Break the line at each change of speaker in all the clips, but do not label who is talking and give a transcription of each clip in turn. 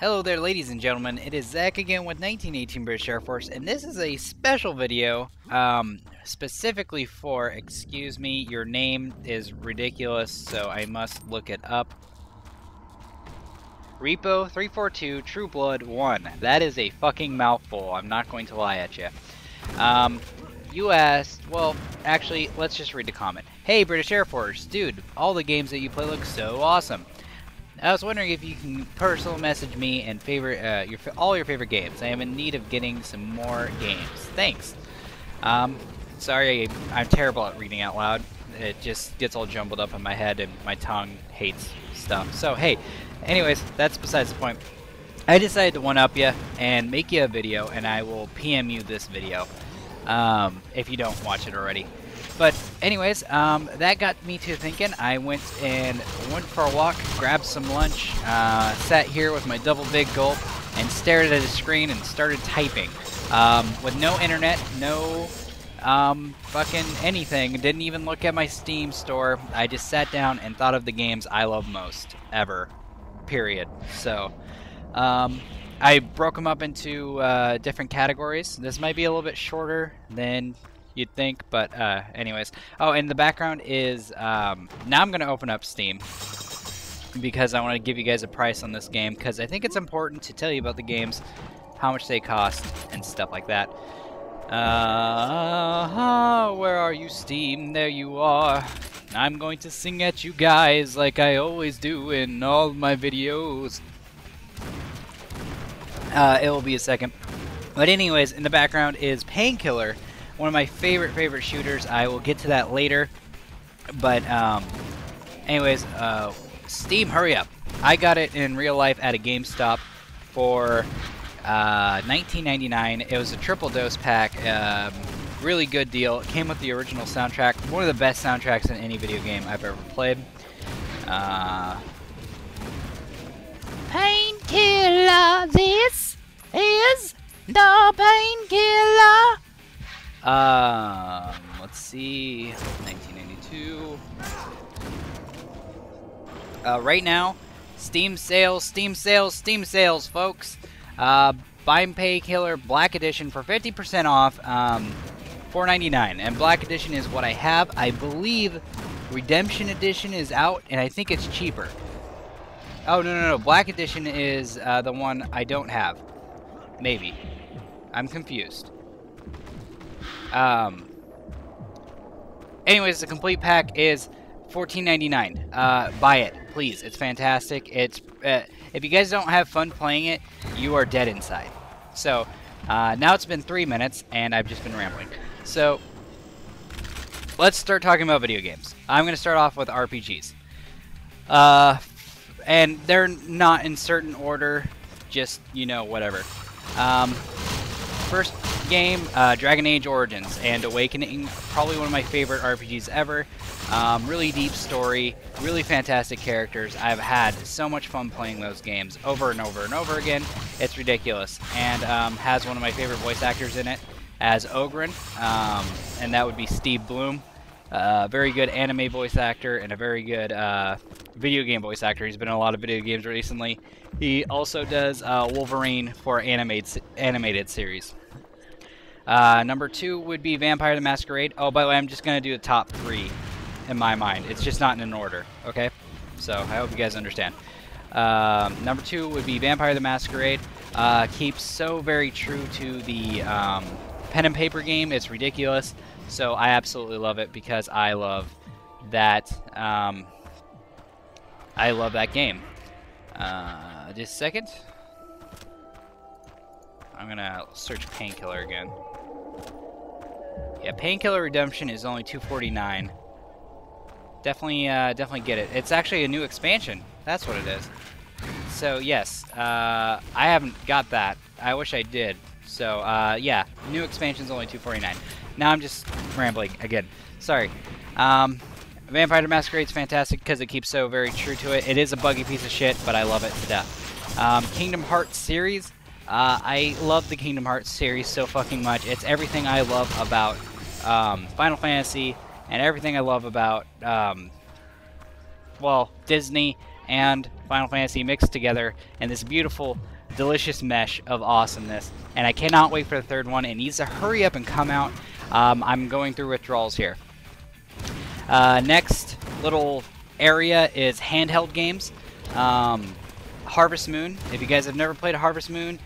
Hello there, ladies and gentlemen. It is Zach again with 1918 British Air Force, and this is a special video specifically for, excuse me, your name is ridiculous, so I must look it up. Repo 342 True Blood 1. That is a fucking mouthful, I'm not going to lie at you. You asked, well, actually, let's just read the comment. Hey, British Air Force, dude, all the games that you play look so awesome. I was wondering if you can personal message me and favorite all your favorite games. I am in need of getting some more games. Thanks. Sorry, I'm terrible at reading out loud. It just gets all jumbled up in my head and my tongue hates stuff. So hey, anyways, that's besides the point. I decided to one-up you and make you a video, and I will PM you this video if you don't watch it already. But anyways, that got me to thinking. I went for a walk, grabbed some lunch, sat here with my double big gulp, and stared at a screen and started typing. With no internet, no fucking anything, didn't even look at my Steam store. I just sat down and thought of the games I love most, ever, period. So, I broke them up into different categories. This might be a little bit shorter than you'd think, but anyways. Oh, and the background is now I'm gonna open up Steam because I want to give you guys a price on this game, because I think it's important to tell you about the games, how much they cost and stuff like that. Where are you, Steam? There you are. I'm going to sing at you guys like I always do in all my videos. It will be a second. But anyways, in the background is Painkiller, one of my favorite shooters. I will get to that later. But anyways, Steam, hurry up. I got it in real life at a GameStop for $19.99. It was a triple dose pack. Really good deal. It came with the original soundtrack. One of the best soundtracks in any video game I've ever played. Painkiller, this is the Painkiller. Let's see, 1992. Right now, Steam sales, folks. Buy Painkiller Black Edition for 50% off, $4.99. And Black Edition is what I have. I believe Redemption Edition is out, and I think it's cheaper. Oh, no. Black Edition is the one I don't have. Maybe. I'm confused. Anyways, the complete pack is $14.99. Buy it, please. It's fantastic. It's if you guys don't have fun playing it, you are dead inside. So, now it's been 3 minutes, and I've just been rambling. So, let's start talking about video games. I'm going to start off with RPGs. And they're not in certain order, just, you know, whatever. First game, Dragon Age Origins and Awakening, probably one of my favorite RPGs ever. Really deep story, really fantastic characters. I've had so much fun playing those games over and over again. It's ridiculous. And has one of my favorite voice actors in it as Ogren, and that would be Steve Bloom. Very good anime voice actor and a very good video game voice actor. He's been in a lot of video games recently. He also does Wolverine for animated series. Number 2 would be Vampire the Masquerade. Oh, by the way, I'm just going to do the top 3 in my mind. It's just not in an order, okay? So, I hope you guys understand. Number 2 would be Vampire the Masquerade. Keeps so very true to the pen and paper game. It's ridiculous. So, I absolutely love it because I love that, game. Just a second. I'm gonna search Painkiller again. Yeah, Painkiller Redemption is only $2.49. Definitely get it. It's actually a new expansion. That's what it is. So yes, I haven't got that. I wish I did. So yeah, new expansion's only $2.49. Now I'm just rambling again. Sorry. Vampire the Masquerade's fantastic because it keeps so very true to it. It is a buggy piece of shit, but I love it to death. Kingdom Hearts series. I love the Kingdom Hearts series so fucking much. It's everything I love about Final Fantasy and everything I love about, well, Disney and Final Fantasy mixed together in this beautiful, delicious mesh of awesomeness. And I cannot wait for the third one. It needs to hurry up and come out. I'm going through withdrawals here. Next little area is handheld games. Harvest Moon. If you guys have never played Harvest Moon,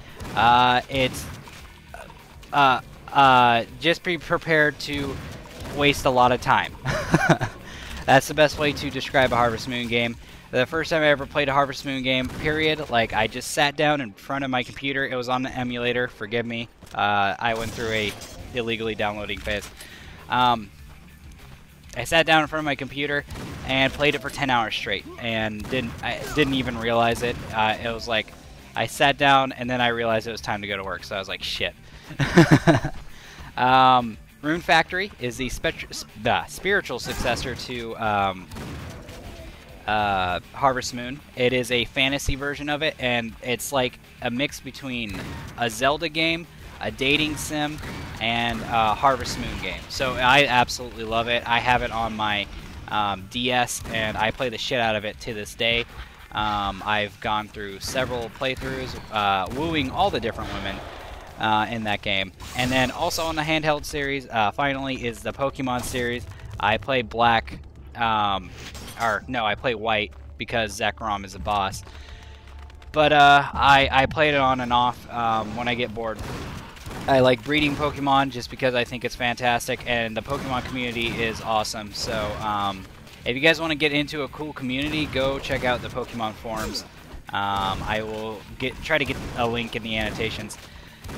it's just be prepared to waste a lot of time. That's the best way to describe a Harvest Moon game. The first time I ever played a Harvest Moon game, period, like I just sat down in front of my computer. It was on the emulator, forgive me. I went through a illegally downloading phase. I sat down in front of my computer and played it for 10 hours straight, and I didn't even realize it. It was like I sat down and then I realized it was time to go to work, so I was like, shit. Rune Factory is the spiritual successor to Harvest Moon. It is a fantasy version of it, and it's like a mix between a Zelda game, a dating sim, and a Harvest Moon game. So I absolutely love it. I have it on my DS, and I play the shit out of it to this day. I've gone through several playthroughs, wooing all the different women in that game. And then also on the handheld series, finally, is the Pokemon series. I play Black, I play White because Zekrom is a boss. But I play it on and off when I get bored. I like breeding Pokemon just because I think it's fantastic, and the Pokemon community is awesome. So if you guys want to get into a cool community, go check out the Pokemon forums. I will try to get a link in the annotations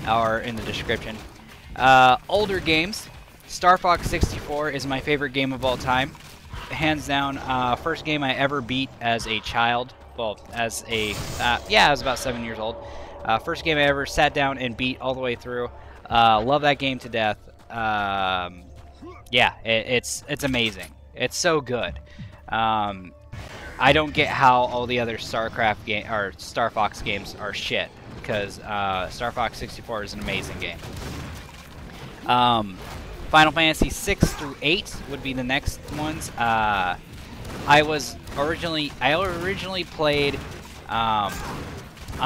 or in the description. Older games, Star Fox 64 is my favorite game of all time. Hands down, first game I ever beat as a child. Well, as a, I was about 7 years old. First game I ever sat down and beat all the way through. Love that game to death. It's amazing. It's so good. I don't get how all the other StarCraft game or Star Fox games are shit, because Star Fox 64 is an amazing game. Final Fantasy 6 through 8 would be the next ones. I originally played on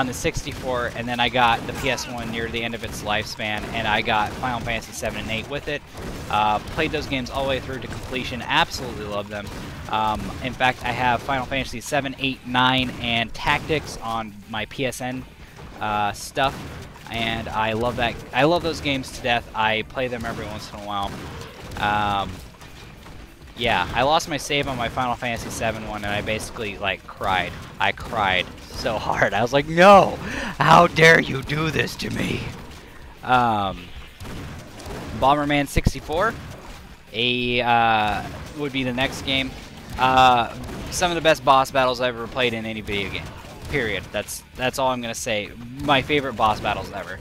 the 64, and then I got the PS1 near the end of its lifespan, and I got Final Fantasy 7 and 8 with it. Played those games all the way through to completion. Absolutely love them. In fact, I have Final Fantasy 7, 8, 9, and Tactics on my PSN stuff, and I love that. I love those games to death. I play them every once in a while. Yeah, I lost my save on my Final Fantasy 7 one, and I basically, like, cried. I cried so hard. I was like, no! How dare you do this to me? Bomberman 64 would be the next game. Some of the best boss battles I've ever played in any video game. Period. That's all I'm going to say. My favorite boss battles ever.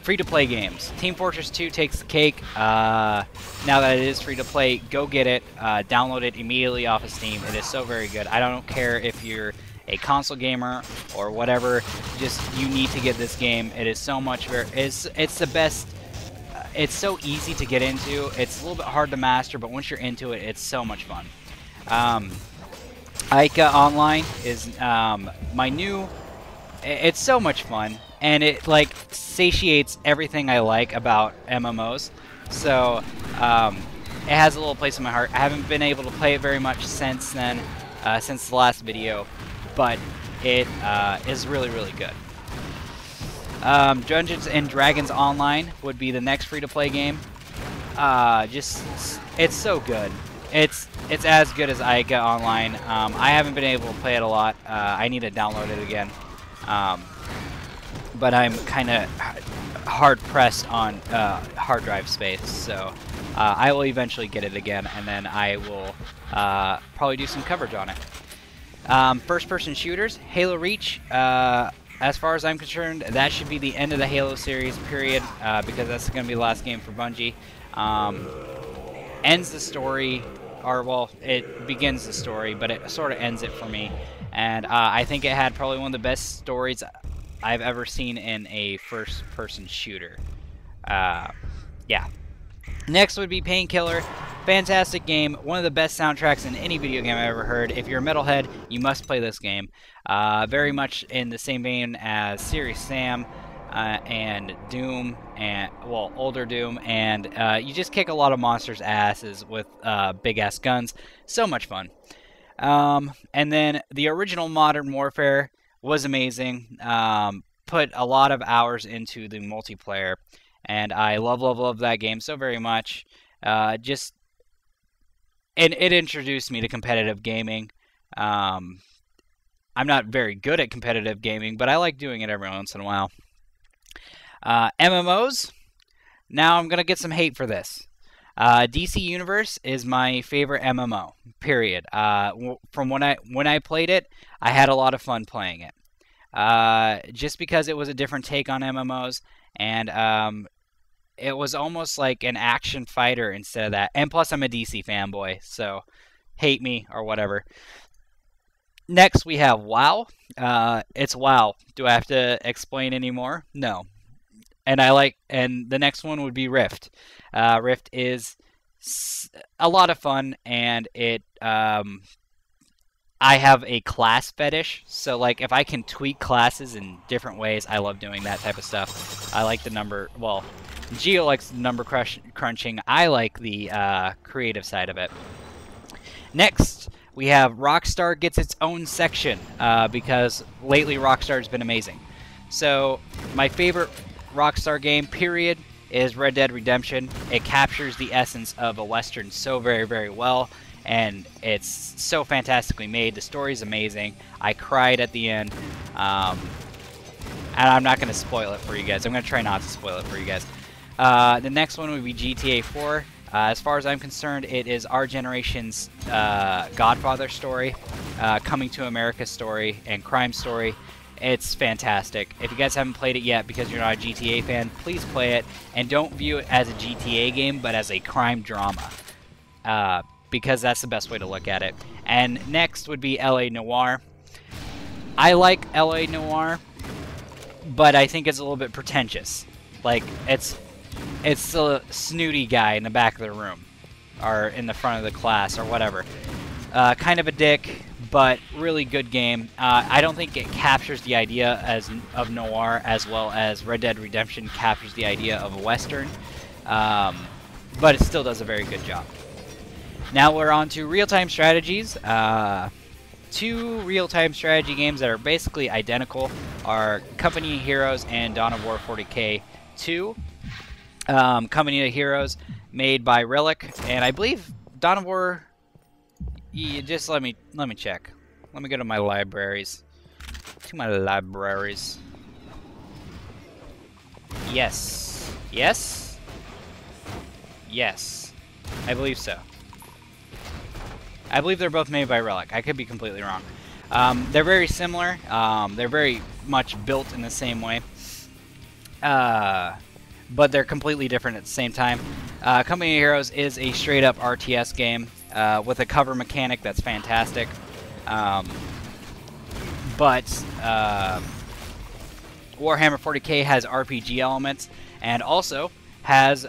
Free-to-play games. Team Fortress 2 takes the cake. Now that it is free-to-play, go get it. Download it immediately off of Steam. It is so very good. I don't care if you're a console gamer or whatever. Just, you need to get this game. It is so much it's the best. It's so easy to get into. It's a little bit hard to master, but once you're into it, it's so much fun. Aika Online is my new. It's so much fun, and it like satiates everything I like about MMOs. So it has a little place in my heart. I haven't been able to play it very much since then, since the last video, but it is really, really good. Dungeons and Dragons Online would be the next free-to-play game. It's so good. It's as good as Aika Online. I haven't been able to play it a lot. I need to download it again. But I'm kind of hard-pressed on hard drive space, so I will eventually get it again, and then I will probably do some coverage on it. First-person shooters, Halo Reach. As far as I'm concerned, that should be the end of the Halo series, period, because that's going to be the last game for Bungie. Ends the story, or, well, it begins the story, but it sort of ends it for me. And I think it had probably one of the best stories I've ever seen in a first-person shooter. Yeah. Next would be Painkiller. Fantastic game, one of the best soundtracks in any video game I've ever heard. If you're a metalhead, you must play this game. Very much in the same vein as Serious Sam and Doom, and well, older Doom, and you just kick a lot of monsters' asses with big-ass guns. So much fun. And then the original Modern Warfare was amazing. Put a lot of hours into the multiplayer, and I love that game so very much. And it introduced me to competitive gaming. I'm not very good at competitive gaming, but I like doing it every once in a while. MMOs. Now I'm gonna get some hate for this. DC Universe is my favorite MMO. Period. From when I played it, I had a lot of fun playing it. Just because it was a different take on MMOs, and it was almost like an action fighter instead of that. And plus, I'm a DC fanboy, so hate me or whatever. Next, we have WoW. It's WoW. Do I have to explain any more? No. And the next one would be Rift. Rift is a lot of fun, and I have a class fetish, so like if I can tweak classes in different ways, I love doing that type of stuff. I like the number, well, Geo likes the number crunching. I like the creative side of it. Next, we have Rockstar gets its own section because lately Rockstar has been amazing. So my favorite Rockstar game, period, is Red Dead Redemption. It captures the essence of a Western so very well. And it's so fantastically made. The story's amazing. I cried at the end. And I'm not going to spoil it for you guys. I'm going to try not to spoil it for you guys. The next one would be GTA 4. As far as I'm concerned, it is our generation's Godfather story, coming to America story, and crime story. It's fantastic. If you guys haven't played it yet because you're not a GTA fan, please play it. And don't view it as a GTA game, but as a crime drama. Because that's the best way to look at it. And next would be LA Noir. I like LA Noir, but I think it's a little bit pretentious. Like, it's the snooty guy in the back of the room, or in the front of the class, or whatever. Kind of a dick, but really good game. I don't think it captures the idea of noir as well as Red Dead Redemption captures the idea of a Western, but it still does a very good job. Now we're on to real-time strategies. Two real-time strategy games that are basically identical are Company of Heroes and Dawn of War 40K 2. Company of Heroes made by Relic, and I believe Dawn of War. Just let me check. Let me go to my libraries. Yes. Yes. Yes. I believe so. I believe they're both made by Relic. I could be completely wrong. They're very similar. They're very much built in the same way. But they're completely different at the same time. Company of Heroes is a straight-up RTS game with a cover mechanic that's fantastic. But Warhammer 40K has RPG elements and also has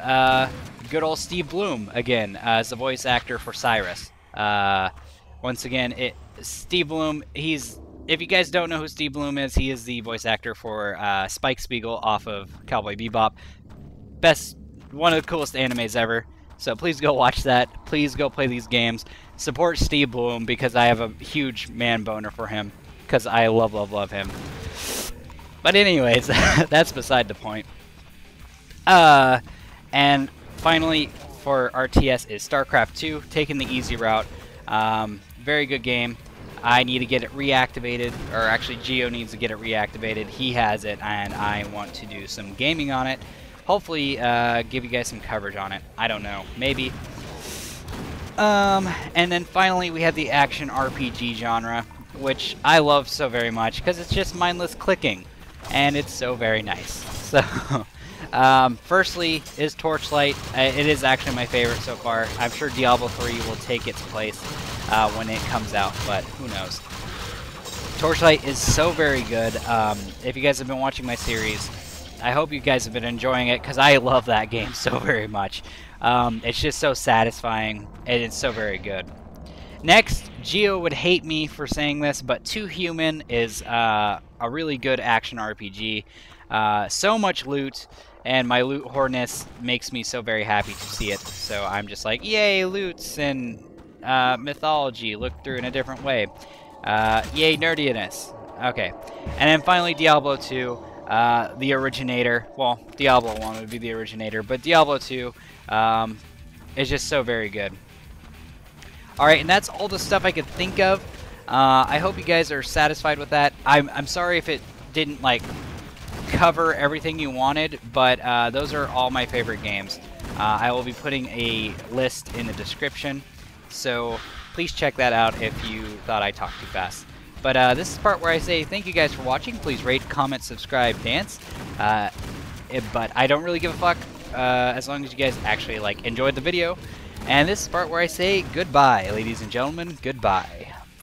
good old Steve Bloom again as the voice actor for Cyrus. Once again, Steve Bloom, if you guys don't know who Steve Bloom is, he is the voice actor for Spike Spiegel off of Cowboy Bebop. One of the coolest animes ever. So please go watch that. Please go play these games. Support Steve Bloom because I have a huge man boner for him. Because I love him. But anyways, that's beside the point. And finally, for RTS is StarCraft 2, taking the easy route. Very good game. I need to get it reactivated, or actually Geo needs to get it reactivated. He has it, and I want to do some gaming on it. Hopefully, give you guys some coverage on it. I don't know. Maybe. And then finally, we have the action RPG genre, which I love so very much, because it's just mindless clicking, and it's so very nice. So, firstly is Torchlight. It is actually my favorite so far. I'm sure Diablo 3 will take its place when it comes out, but who knows. Torchlight is so very good. If you guys have been watching my series, I hope you guys have been enjoying it, because I love that game so very much. It's just so satisfying, and it's so very good. Next, Geo would hate me for saying this, but Too Human is a really good action RPG. So much loot, and my loot whoreness makes me so very happy to see it. So I'm just like, yay, loots and mythology looked through in a different way. Yay, nerdiness. Okay. And then finally, Diablo 2, the originator. Well, Diablo 1 would be the originator, but Diablo 2 is just so very good. Alright, and that's all the stuff I could think of. I hope you guys are satisfied with that. I'm sorry if it didn't, like, cover everything you wanted, but those are all my favorite games. I will be putting a list in the description, so please check that out if you thought I talked too fast. But this is the part where I say thank you guys for watching. Please rate, comment, subscribe, dance. But I don't really give a fuck as long as you guys actually, like, enjoyed the video. And this is the part where I say goodbye, ladies and gentlemen, goodbye.